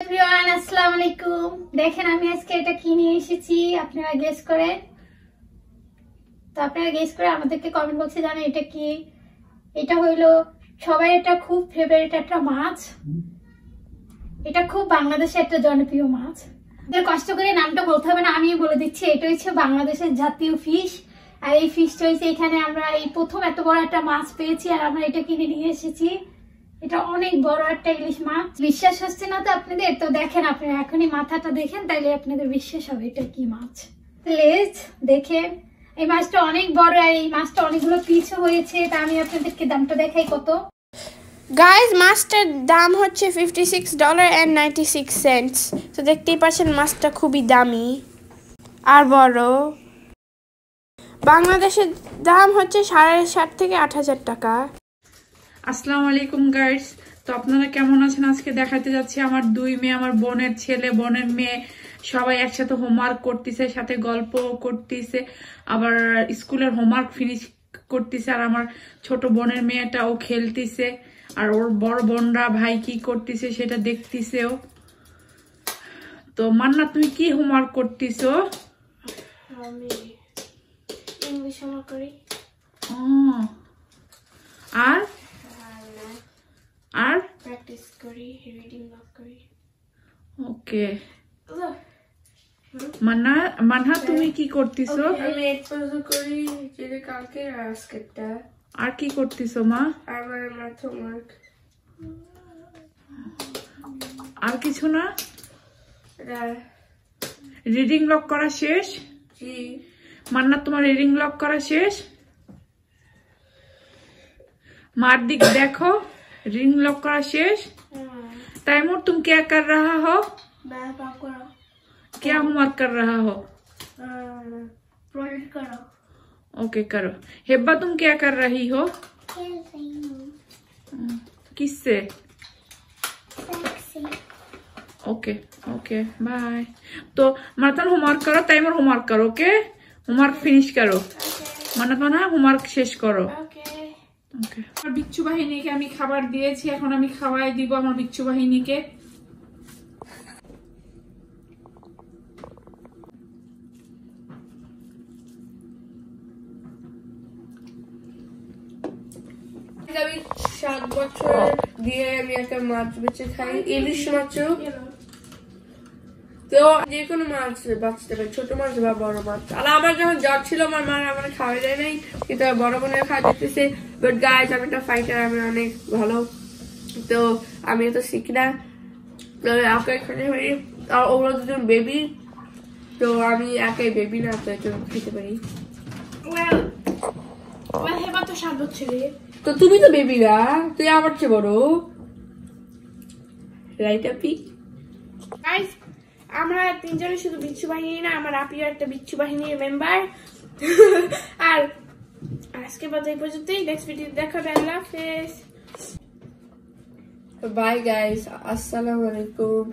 Everyone আসসালামু আলাইকুম। দেখেন আমি আজকে এটা কি নিয়ে এসেছি, আপনারা গেস করেন। তো আপনারা গেস করে আমাদেরকে কমেন্ট বক্সে জানান এটা কি। এটা হইলো সবাই এটা খুব ফেভারিট একটা মাছ। এটা খুব বাংলাদেশের একটা জনপ্রিয় মাছ। কষ্ট করে নামটা বলতে হবে না, আমি বলে দিচ্ছি। এটা হচ্ছে বাংলাদেশের জাতীয় ফিশ। আর এই ফিশটা হচ্ছে এখানে আমরা এই প্রথম এত বড় একটা মাছ পেয়েছি, আর আমরা এটা কিনে নিয়ে এসেছি। এটা অনেক বড় একটা ইলিশ মাছ। বিশ্বাস হচ্ছে না তো আপনাদের? তো দেখেন, আপনারা এখনই মাথাটা দেখেন, তাইলে আপনাদের বিশ্বাস হবে এটা কি মাছ। লেজ দেখেন, এই মাছটা অনেক বড়, আর এই মাছটা অনেকগুলো পিছু হয়েছে। তা আমি আপনাদেরকে দামটা দেখাই কত। গাইজ মাছটার দাম হচ্ছে $56.96। তো দেখতেই পাচ্ছেন মাছটা খুবই দামি আর বড়। বাংলাদেশের দাম হচ্ছে 7,500 থেকে 8,000 টাকা। আসসালামু আলাইকুম গাইস। তো আপনারা কেমন আছেন? আজকে দেখাতে যাচ্ছি আমার দুই মেয়ে, আমার বোনের ছেলে, বোনের মেয়ে, সবাই একসাথে হোমওয়ার্ক করতেছে, সাথে গল্প করতেছে, আবার স্কুলের হোমওয়ার্ক ফিনিশ করতেছে। আর আমার ছোট বোনের মেয়েটাও খেলতেছে, আর ওর বড় বোনরা ভাই কি করতেছে সেটা দেখতেছেও। তো মান্না, তুমি কি হোমওয়ার্ক করতেছো? আমি ইংলিশ হোমওয়ার্ক করি। আর আর প্র্যাকটিস করি, রিডিং লগ করি। ওকে মান্না তুমি কি করতেছো? আমি এক পর্যন্ত করি, যেটা কালকে আজকেরটা। আর কি করতেছো মা? আমার ম্যাথ হোমওয়ার্ক। আর কিছু না? রিডিং লগ করা শেষ? জি। মান্না, তোমার রিডিং লগ করা শেষ? मार दिख देखो, रिंग लॉक करा शेष। तैमूर तुम क्या कर रहा हो? मैं क्या होमवर्क कर रहा हो? प्रोजेक्ट करो। ओके करो। हेब्बा तुम क्या कर रही हो? खेल रही हूँ। किससे? से। Okay okay bye. तो मानतन होमवर्क करो, तैमूर होमवर्क करो। ओके, होमवर्क फिनिश करो। मानतन होमवर्क शेष करो। ওকে, আমার বিচ্ছু বাহিনীকে আমি খাবার দিয়েছি, এখন আমি খাওয়াই দিব আমার বিচ্ছু বাহিনীকে। আমি 7 বছর দিয়ে আমি একটা মাছ বেচে খাই, ইলিশ মাছ। তো যে কোনো মাছ বাঁচতে পারে, ছোট মাছ বা বড় মাছ। আর আমার যখন জ্বর ছিল, আমার মা আমার খাওয়াই দেয় নাই, কিন্তু বড় বোনের খাওয়া দেখতেছে। বাট গাইজ, আমি একটা ফাইটার, আমি অনেক ভালো। তো আমি তো শিখি না, খেতে পারি। আর ওগুলো দুজন বেবি, তো আমি একাই বেবি না, তো এটা খেতে পারি। তো 7 বছরে। তো তুমি তো বেবি না, তুই আমার চেয়ে বড়, রাইট আপি? গাইজ, আমরা তিনজনে শুধু বিচ্ছু বাহিনী না, আমার আপিও একটা বিচ্ছু বাহিনীর মেম্বার। আর আজকে বাদে এই পর্যন্তই। নেক্সট ভিডিও দেখাবে। আল্লাহ হাফেজ, বাই গাইজ, আসসালামু আলাইকুম।